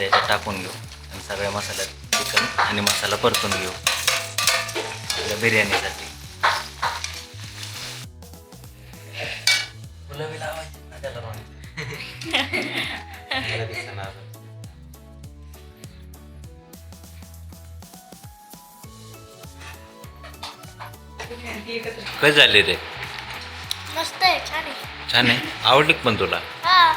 त्याच्यात टाकून घेऊ आणि सगळ्या मसाल्यात चिकन आणि मसाला परतून घेऊ आपल्या बिर्याणीसाठी. फुलं बी लावायची ना त्याला कसे झाले रे? मस्त आहे, छान आहे. छान आहे. आवडली पण तुला? हा.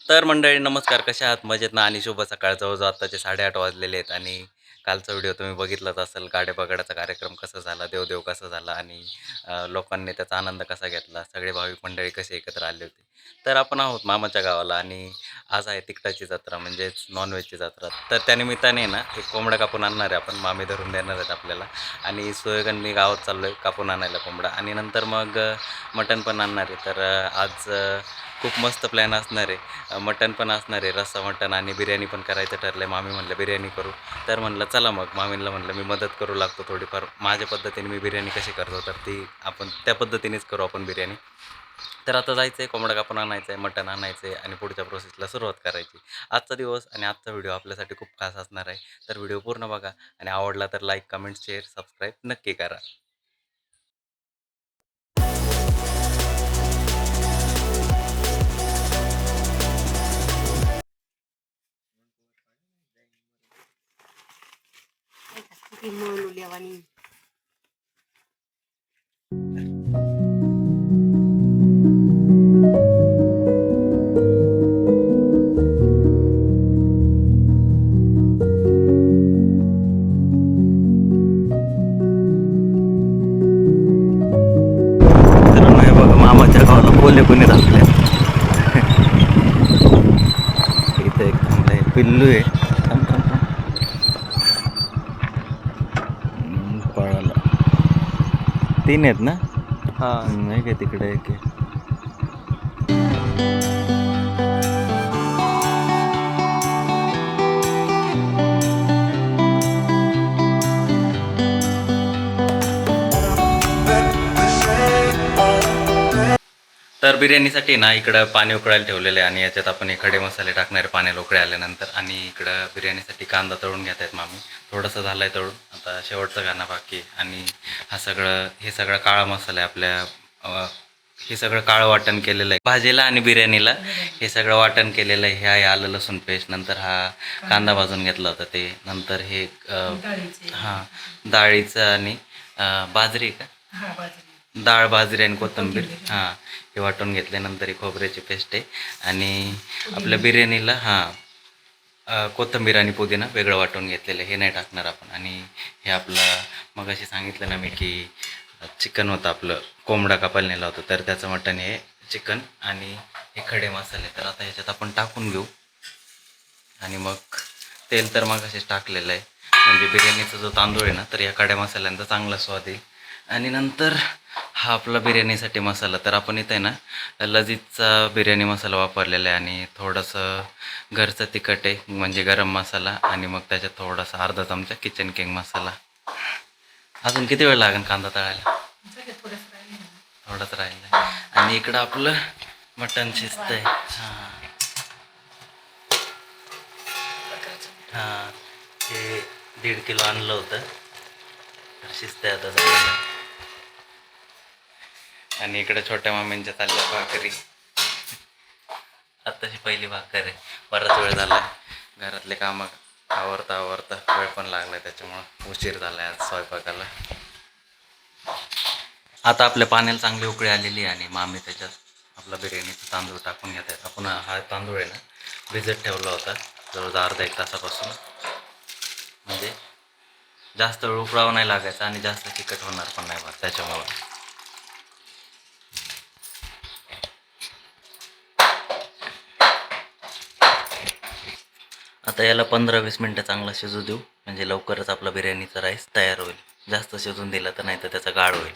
तर मंडळी नमस्कार, कशा आहात? मजेत ना? आणि शुभ सकाळ. जवळजवळ आत्ताचे 8:30 वाजलेले आहेत आणि कालचा व्हिडिओ तुम्ही बघितलाच असेल. गाड्या बगाड्याचा कार्यक्रम कसा झाला, देवदेव कसा झाला आणि लोकांनी त्याचा आनंद कसा घेतला, सगळे भाविक मंडळी कसे एकत्र आले होते. तर आपण आहोत मामाच्या गावाला आणि आज आहे तिकटाची जत्रा, म्हणजेच नॉनव्हेजची जत्रा. तर त्यानिमित्ताने ना एक कोंबडा कापून आणणार आहे आपण, मामी धरून देणार आहेत आपल्याला. आणि सुयोगन मी गावात चाललो आहे कापून आणायला कोंबडा, आणि नंतर मग मटण पण आणणार आहे. तर आज खूप मस्त प्लॅन असणार आहे. मटण पण असणार आहे, रस्सा मटण आणि बिर्याणी पण करायचं ठरलं आहे. मामी म्हणलं बिर्याणी करू, तर म्हणलं चला मग. मामींना म्हणलं मी मदत करू लागतो थोडीफार, माझ्या पद्धतीने मी बिर्याणी कशी करतो तर ती आपण त्या पद्धतीनेच करू आपण बिर्याणी. तर आता जायचं आहे, कोंबडा कापून आणायचं आहे, मटण आणायचं आहे आणि पुढच्या प्रोसेसला सुरुवात करायची. आजचा दिवस आणि आजचा व्हिडिओ आपल्यासाठी खूप खास असणार आहे. तर व्हिडिओ पूर्ण बघा आणि आवडला तर लाईक, कमेंट, शेअर, सबस्क्राईब नक्की करा. मामाच्या गावाला बोलले कोणी आपल्या इथं एक थांबलं आहे, पिल्लू आहे. थांब थांब थांब. पळाला. 3 आहेत ना? हा. एक आहे तिकडे, एक आहे. तर बिर्याणीसाठी ना इकडं पाणी उकळायला ठेवलेलं आहे आणि याच्यात आपण हे खडे मसाले टाकणारे पाण्याला उकळे आल्यानंतर. आणि इकडं बिर्याणीसाठी कांदा तळून घेत आहेत मामी. थोडंसं झालं आहे तळून, आता शेवटचं गाणं बाकी आहे. आणि हे सगळं काळा मसाला आहे आपल्या. हे सगळं काळं वाटण केलेलं आहे भाजीला आणि बिर्याणीला. हे सगळं वाटण केलेलं आहे. हे आहे आलं लसूण पेस्ट, नंतर हा कांदा भाजून घेतला होता ते, नंतर हे हां डाळीचं आणि बाजरी का, डाळ, बाजरी आणि कोथिंबीर, हां हे वाटून घेतल्यानंतर ही खोबऱ्याची पेस्ट आहे. आणि आपल्या बिर्याणीला कोथिंबीर आणि पुदिना वेगळं वाटून घेतलेलं, हे नाही टाकणार आपण. आणि हे आपलं मगाशी सांगितलं ना मी की चिकन होतं आपलं, कोंबडा कापायला नेला होता, तर त्याचं मटण हे चिकन आणि हे खडे मसाले. तर आता ह्याच्यात आपण टाकून घेऊ आणि मग तेल तर मगाशीच टाकलेलं आहे, म्हणजे बिर्याणीचा जो तांदूळ आहे ना, तर या खड्या मसाल्यांचा चांगला स्वाद येईल. आणि नंतर हा आपला बिर्याणीसाठी मसाला, तर आपण इथे ना लजीजचा बिर्याणी मसाला वापरलेला आहे आणि थोडंसं घरचं तिखट आहे म्हणजे गरम मसाला, आणि मग त्याच्यात थोडासा अर्धा चमचा किचन किंग मसाला. अजून किती वेळ लागेल कांदा तळायला? थोडंच राहिलं. आणि इकडं आपलं मटण शिजतंय. हां हां हे 1.5 किलो आणलं होतं, तर शिजतंय आता जवळ. आणि इकडे छोट्या मामींच्या चालल्या भाकरी. आत्ताची पहिली भाकर आहे. बराच वेळ झाला घरातले कामं आवरता वेळ पण लागला, त्याच्यामुळं उशीर झाला आज स्वयंपाकाला. आता आपल्या पाण्याला चांगली उकळी आलेली आहे आणि मामी त्याच्यात आपला बिर्याणीचा तांदूळ टाकून घेत आहेत. आपण हा तांदूळ आहे ना भिजत ठेवला होता जवळजवळ अर्धा 1 तासापासून, म्हणजे जास्त वेळ उकळावं नाही लागायचा आणि जास्त चिकट होणार पण नाही भात, त्याच्यामुळं. आता याला 15-20 मिनटं चांगला शिजू देऊ, म्हणजे लवकरच आपला बिर्याणीचा राईस तयार होईल. जास्त शिजून दिला तर नाही तर त्याचा गाळ होईल.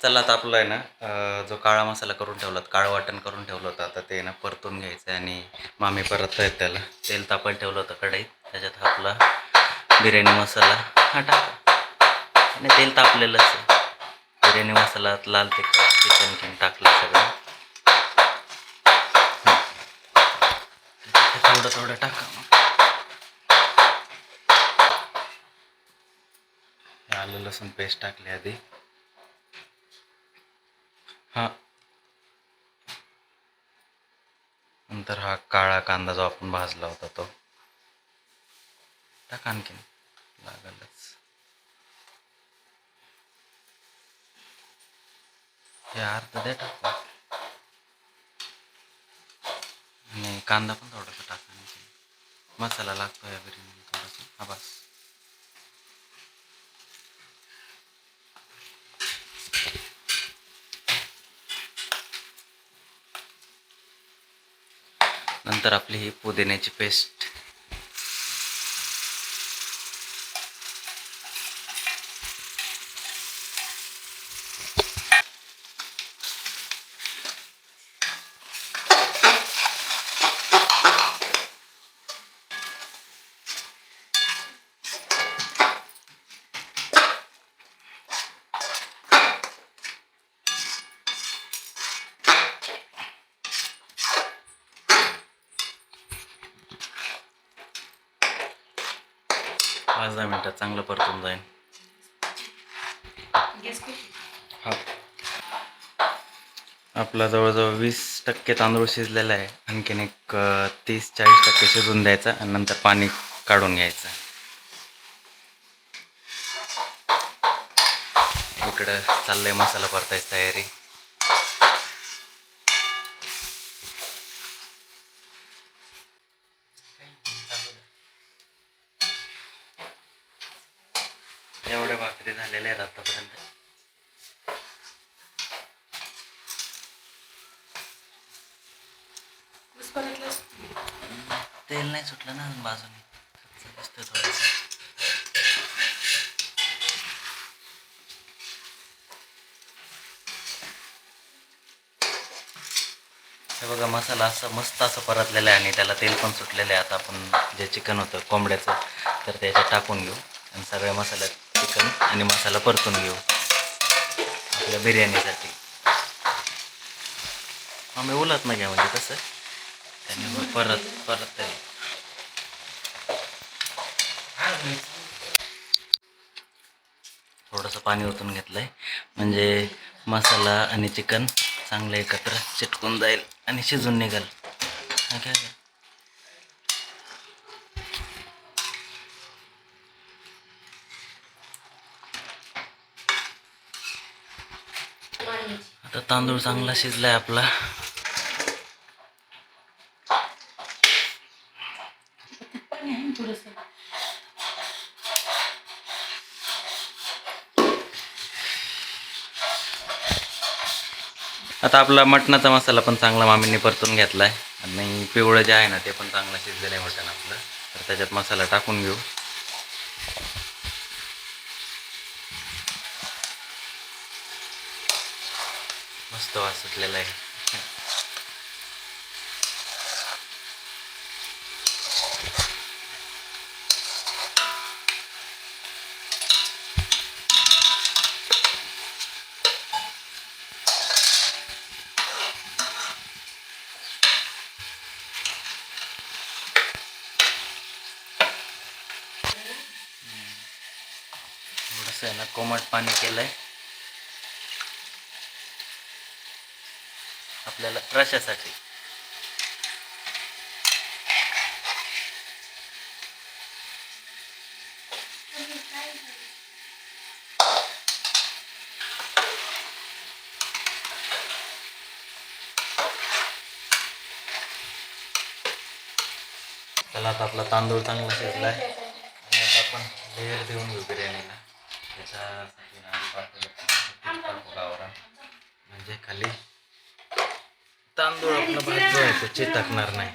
चला आता आपलं आहे ना जो काळा मसाला करून ठेवला, काळं वाटण करून ठेवलं होतं, आता ते ना परतून घ्यायचं आहे. आणि मामी परत आहेत त्याला तेल तापायला ठेवलं होतं कढईत, त्याच्यात आपला बिर्याणी मसाला हा टाका आणि तेल तापलेलंच आहे, बिर्याणी मसाला, लाल तिखट, चिकन किंग टाकलं सगळं. थोडं थोडं टाका मग. आलं लसूण पेस्ट टाकली आधी. हा, नंतर हा काळा कांदा जो आपण भाजला होता तो टाका. आणखीन लागलच. हे अर्ध दे टाकू. आणि कांदा पण थोडासा टाका. आणखी मसाला लागतो या बिर्याणीला थोडासा. हा बस. नंतर आपली ही पुदिन्याची पेस्ट. पाच 10 मिनटात चांगलं परतून जाईल. हा, आपला जवळजवळ 20% तांदूळ शिजलेला आहे. आणखीन एक 30-40% शिजून द्यायचा आणि नंतर पाणी काढून घ्यायचं. इकडं चाललंय मसाला परतायची तयारी. एवढ्या भाकरी झालेल्या आहेत आतापर्यंत. तेल नाही सुटलं ना बाजूने. दिसतं थोडंसं. हे बघा, मसाला असं मस्त असं परतलेला आहे आणि त्याला तेल पण सुटलेलं आहे. आता आपण जे चिकन होतं कोंबड्याचं तर त्याच्यात टाकून घेऊ आणि सगळ्या मसाल्यात चिकन आणि मसाला परतून घेऊ आपल्या बिर्याणीसाठी. आम्ही उलत नाही घ्या म्हणजे कसं त्याने परत थोडंसं पाणी ओतून घेतलं आहे म्हणजे मसाला आणि चिकन चांगलं एकत्र चिटकून जाईल आणि शिजून निघाल. ओके. आता तांदूळ चांगला शिजलाय आपला. आता आपला मटणाचा मसाला पण चांगला मामींनी परतून घेतलाय आणि पिवळं जे आहे ना ते पण चांगलं शिजलेलं आहे मटण आपलं. तर त्याच्यात मसाला टाकून घेऊ. मस्त वास सुटलेला आहे. थोडंसं आहे ना कोमट पाणी केलंय आपल्याला रशासाठी. त्याला आता आपला तांदूळ चांगला शिजला आहे आणि आता आपण लेअर देऊन घेऊ बिर्याणीला. त्याच्यासाठी गावरा म्हणजे खाली तांदूळ आपला भाजलो आहे तो चिटकणार नाही.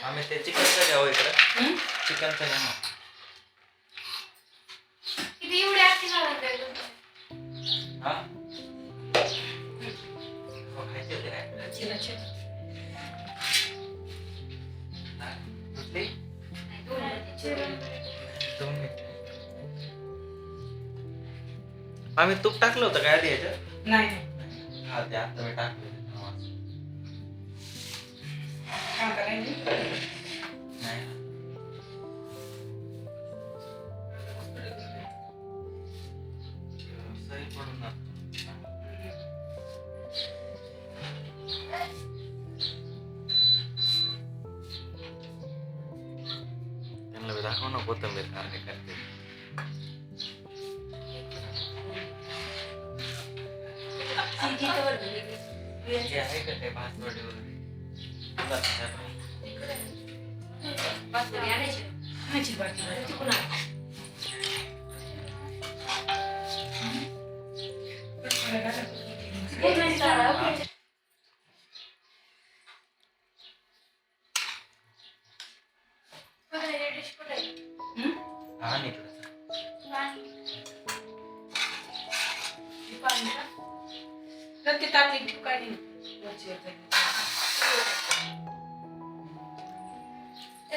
आम्ही ते चिकनचं घ्यावं इकडं. चिकनचं घ्या मग. हा, खायचे होते काय? दोन मिनिट. आम्ही तूप टाकलं होतं काय आधी याच्यात? नाही नाही. हा ते आता मी टाकलं. कांदा नाही ना? नाही. सही पडून जातं. त्यांना बी दाखव ना कोथिंबीर काय करते. हे आहे का ते भातवडी वगैरे? आणायची बाटली बरं. ती कुणा? हं? हा नाही इकडं. तर ते ताटली तू काय नाही. वरची वर जाईल.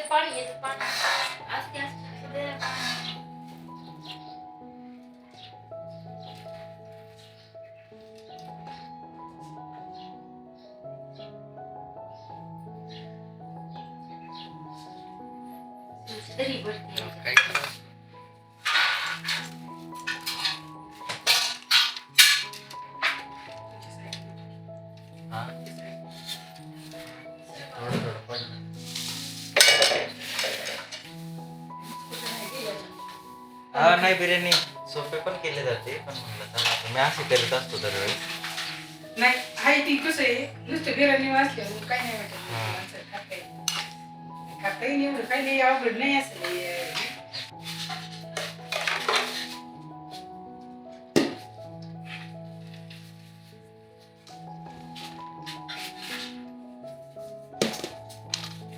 पाणी येतं पाणी असते असते तरी बसते काय करावं? हा? थोडं थोडं पडलं. हा नाही बिर्याणी सोपे पण केले जाते पण म्हणलं चला आता मी असे करत असतो दरवेळेस. नाही हाय ती कसं आहे नुसतं बिर्याणी वाचल्या काय नाही वाटत हा. माणसं खाता येईल एवढं काही नाही अवघड नाही असं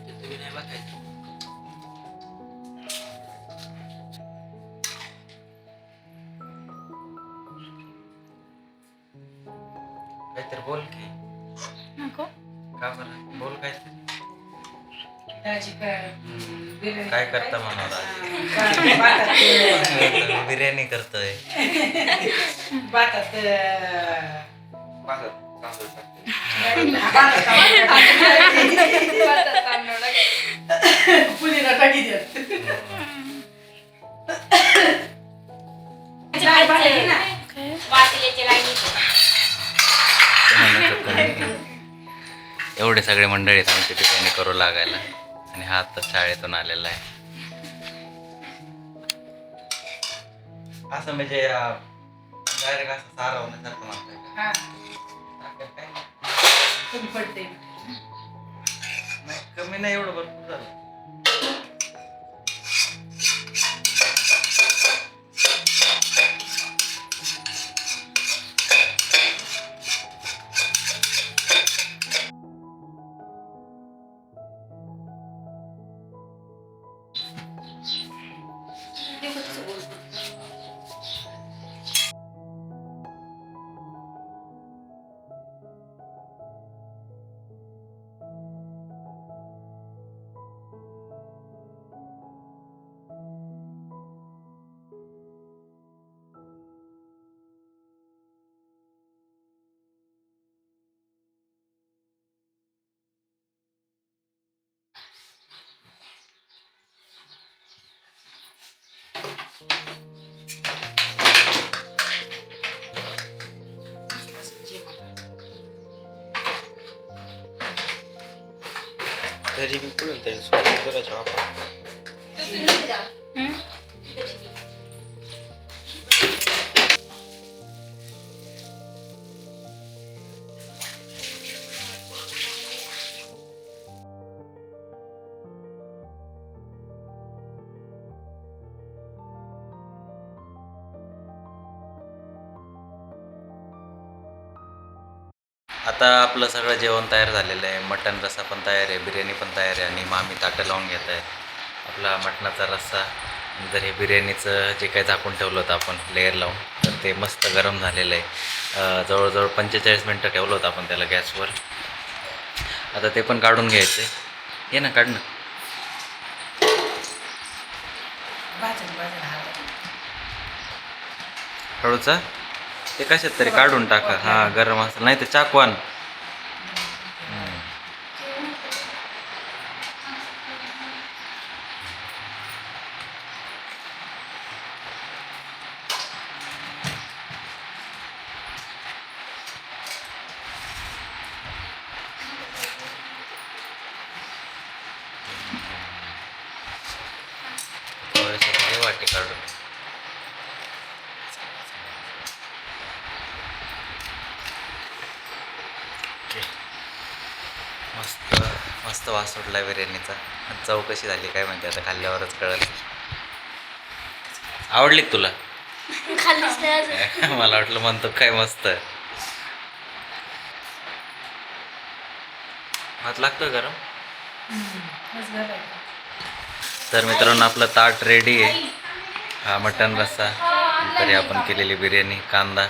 तुम्ही नाही बघायचं. काहीतरी बोल की. नको का बरं बोल काहीतरी. दाजी बिर्याणी काय करता म्हणा दाजी? भातात बिर्याणी करतोय. भातात तांदूळ टाकते. पुलीला टाकी द्या एवढे सगळे मंडळी आहेत आमची बिर्याणी करू लागायला आणि हा आता शाळेतून आलेला आहे. असं म्हणजे डायरेक्ट असं सारा होण्यासारखं म्हणताय का? हा ताकद काय नाही. कमी पडते नाही कमी नाही एवढं भरपूर झालं. तरी बी पुढून तरी स्वतः करायचं आपण. आता आपलं सगळं जेवण तयार झालेलं आहे. मटण रस्सा पण तयार आहे, बिर्याणी पण तयार आहे आणि मामी ताटं लावून घेत आहेत. आपला मटणाचा रस्सा नंतर हे बिर्याणीचं जे काही झाकून ठेवलं होतं आपण लेअर लावून तर ते मस्त गरम झालेलं आहे. जवळजवळ 45 मिनटं ठेवलं होतं आपण त्याला गॅसवर. आता ते पण काढून घ्यायचं आहे. ये ना काढ ना. भाजून भाजून हवं हळूचा ते कशात तरी काढून टाका. हा गरम मसाला नाही ते चाकवान. थोडेसे वाटी काढून. मस्त मस्त वास सुटला बिर्याणीचा. चव कशी झाली काय माहिती, आता खाल्ल्यावरच कळेल. आवडली का तुला? खाल्लीच नाही अजून. मला वाटलं म्हणतो काय मस्त. भात लागतोय गरम. बस झालं. तर मित्रांनो आपलं ताट रेडी आहे. हा मटण रस्सा, तरी आपण केलेली बिर्याणी, कांदा.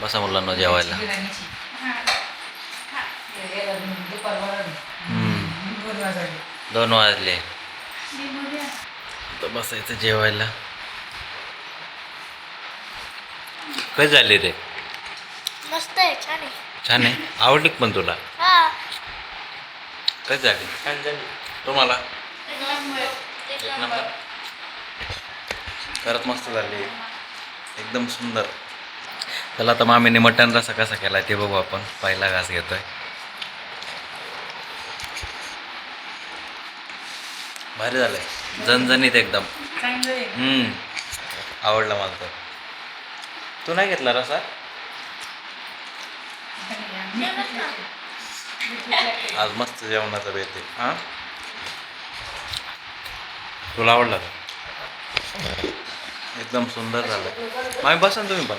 बसा मुलांना जेवायला. बिर्याणीची. हम्म, 2 वाजले. 2 वाजले. तर बसायचं जेवायला. कधी झाले रे? मस्त आहे, छान आहे. छान आहे. आवडली का पण तुला? हा. कधी झाली? तुम्हाला? एक एक नंबर. नंबर. खरंच मस्त झाली, एकदम सुंदर. चला आता मामीने मटण रसा कसा केला ते बघू आपण. पहिला घास घेतोय. भारी झालंय, झणझणीत एकदम. चांगलं आहे. आवडला मला तर. तू नाही घेतला रसा? आज मस्त जेवणाचा बेत आहे. हां, तुला आवडला का? एकदम सुंदर झालं. मामी बसा ना तुम्ही पण.